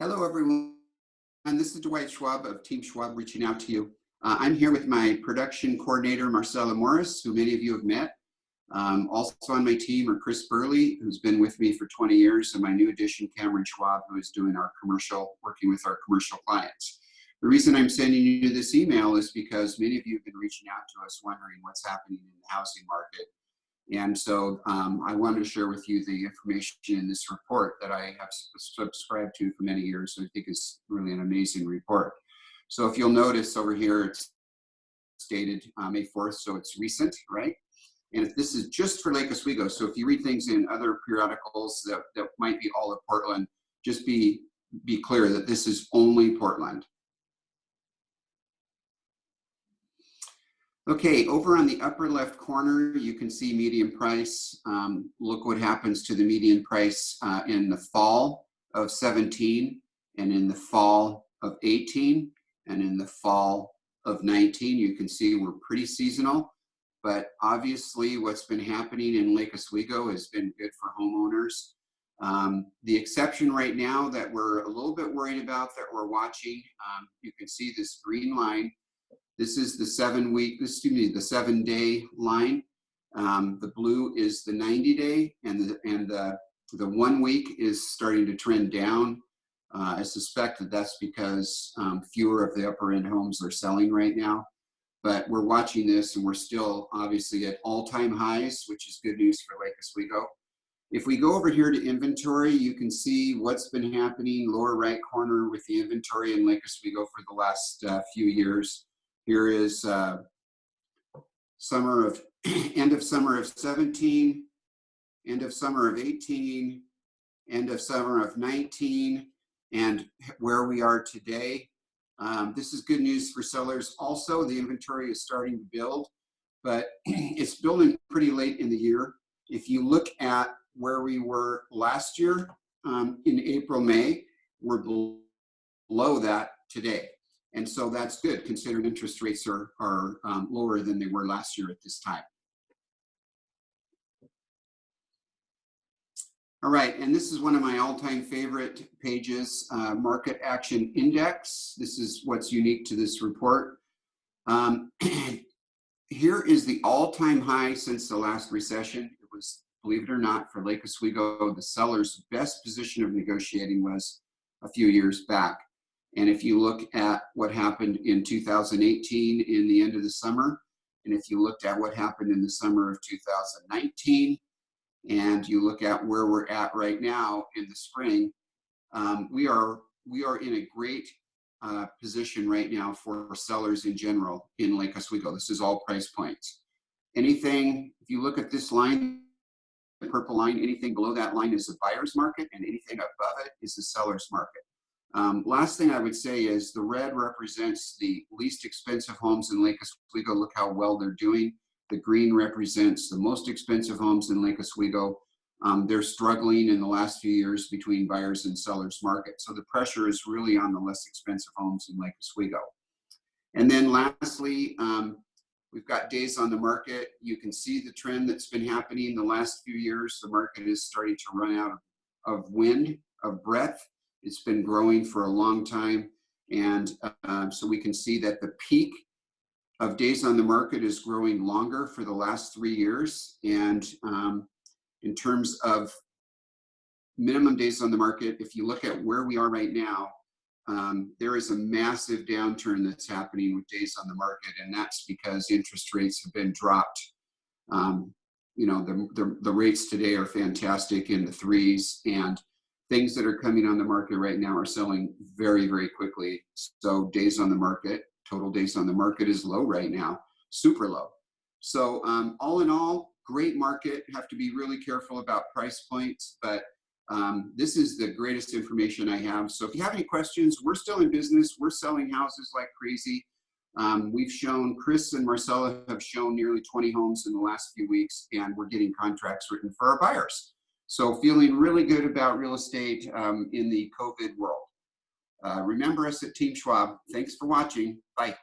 Hello, everyone. This is Dwight Schwab of Team Schwab reaching out to you. I'm here with my production coordinator, Marcella Morris, who many of you have met. Also on my team are Chris Burley, who's been with me for 20 years, and my new addition, Cameron Schwab, who is doing our commercial, working with our commercial clients. The reason I'm sending you this email is because many of you have been reaching out to us wondering what's happening in the housing market. And so I wanted to share with you the information in this report that I have subscribed to for many years. So I think it's really an amazing report. So if you'll notice over here, it's dated May 4th, so it's recent, right? And if this is just for Lake Oswego, so if you read things in other periodicals that might be all of Portland, just be clear that this is only Portland. Okay, over on the upper left corner, you can see median price. Look what happens to the median price in the fall of 17, and in the fall of 18, and in the fall of 19. You can see we're pretty seasonal, but obviously what's been happening in Lake Oswego has been good for homeowners. The exception right now that we're a little bit worried about, that we're watching, you can see this green line. This is the 7-day line. The blue is the 90-day, and the 1 week is starting to trend down. I suspect that that's because fewer of the upper end homes are selling right now. But we're watching this, and we're still obviously at all-time highs, which is good news for Lake Oswego. If we go over here to inventory, you can see what's been happening, lower right corner, with the inventory in Lake Oswego for the last few years. Here is end of summer of 17, end of summer of 18, end of summer of 19, and where we are today. This is good news for sellers. Also, the inventory is starting to build, but it's building pretty late in the year. If you look at where we were last year in April, May, we're below that today. And so that's good, considering interest rates are lower than they were last year at this time. All right, and this is one of my all-time favorite pages, Market Action Index. This is what's unique to this report. Here is the all-time high since the last recession. It was, believe it or not, for Lake Oswego, the seller's best position of negotiating was a few years back. And if you look at what happened in 2018 in the end of the summer, and if you looked at what happened in the summer of 2019, and you look at where we're at right now in the spring, we are in a great position right now for sellers in general in Lake Oswego. This is all price points. Anything, if you look at this line, the purple line, anything below that line is a buyer's market, and anything above it is a seller's market. Last thing I would say is the red represents the least expensive homes in Lake Oswego. Look how well they're doing. The green represents the most expensive homes in Lake Oswego. They're struggling in the last few years between buyers and sellers market. So the pressure is really on the less expensive homes in Lake Oswego. And then lastly, we've got days on the market. You can see the trend that's been happening the last few years. The market is starting to run out of wind, of breath. It's been growing for a long time. And so we can see that the peak of days on the market is growing longer for the last 3 years. And in terms of minimum days on the market, if you look at where we are right now, there is a massive downturn that's happening with days on the market. And that's because interest rates have been dropped. You know, the rates today are fantastic in the 3s, and things that are coming on the market right now are selling very, very quickly. So days on the market, total days on the market is low right now, super low. So all in all, great market. Have to be really careful about price points, but this is the greatest information I have. So if you have any questions, we're still in business. We're selling houses like crazy. We've shown, Chris and Marcella have shown nearly 20 homes in the last few weeks, and we're getting contracts written for our buyers. So feeling really good about real estate in the COVID world. Remember us at Team Schwab. Thanks for watching. Bye.